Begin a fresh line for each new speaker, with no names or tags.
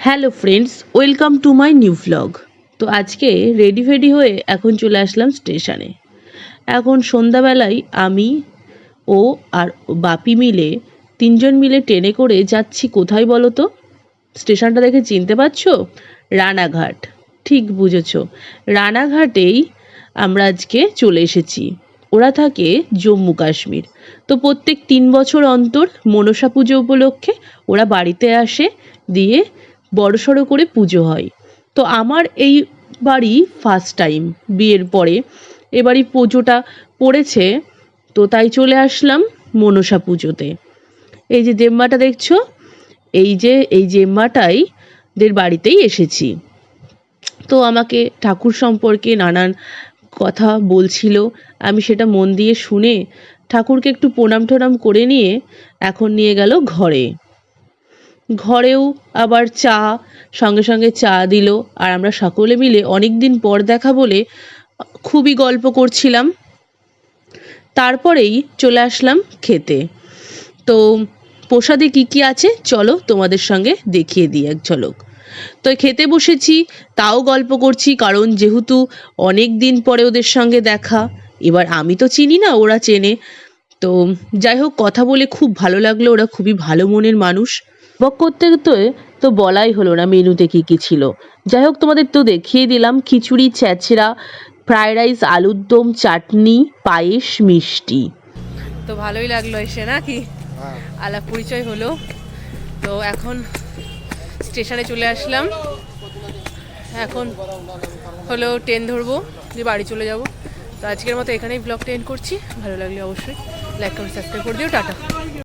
Hello friends, welcome to my new vlog. তো আজকে ready হয়ে এখন চলে আসলাম স্টেশনে। এখন সন্ধ্যাবেলায় আমি ও আর বাপি মিলে তিনজন মিলে ট্রেনে করে যাচ্ছি কোথায় বলো তো? স্টেশনটা দেখে চিনতে পারছো? রানাঘাট। ঠিক বুঝেছ, রানাঘাটেই আমরা আজকে চলে এসেছি। ওরা থাকে জম্মু কাশ্মীর। তো প্রত্যেক 3 বছর অন্তর মনসা পুজো উপলক্ষে ওরা বাড়িতে আসে, দিয়ে বড়সড় করে পুজো হয়। তো আমার এই বাড়ি ফার্স্ট টাইম বিয়ের পরে এবারই পুজোটা পড়েছে, তো তাই চলে আসলাম মনসা পুজোতে। এই যে জেম্মাটা দেখছো, এই জেম্মাটাই দের বাড়িতেই এসেছি। তো আমাকে ঠাকুর সম্পর্কে নানান কথা বলছিল, আমি সেটা মন দিয়ে শুনে ঠাকুরকে একটু প্রণাম টনাম করে নিয়ে এখন নিয়ে গেল ঘরে। ঘরেও আবার চা, সঙ্গে সঙ্গে চা দিল, আর আমরা সকলে মিলে অনেক দিন পর দেখা বলে খুবই গল্প করছিলাম। তারপরেই চলে আসলাম খেতে। তো প্রসাদে কি কি আছে চলো তোমাদের সঙ্গে দেখিয়ে দিই এক ঝলক। তো খেতে বসেছি, তাও গল্প করছি, কারণ যেহেতু অনেক দিন পরে ওদের সঙ্গে দেখা, এবার আমি তো চিনি না, ওরা চেনে। তো যাই হোক, কথা বলে খুব ভালো লাগলো, ওরা খুবই ভালো মনের মানুষ। বক করতে করতে তো বলাই হলো না মেনুতে কি কি ছিল। যাই হোক, তোমাদের তো দেখিয়ে দিলাম খিচুড়ি, ছেঁচড়া, ফ্রায়েড রাইস, আলুর দম, চাটনি, পায়েস, মিষ্টি। তো ভালোই লাগলো এসে, নাকি আলাপ পরিচয় হলো। তো এখন স্টেশনে চলে আসলাম, এখন হলো ট্রেন ধরবো, দিয়ে বাড়ি চলে যাব। তো আজকের মতো এখানেই ব্লগটা এন্ড করছি। ভালো লাগলে অবশ্যই লাইক কমেন্ট সাবস্ক্রাইব করে দিও। টাটা।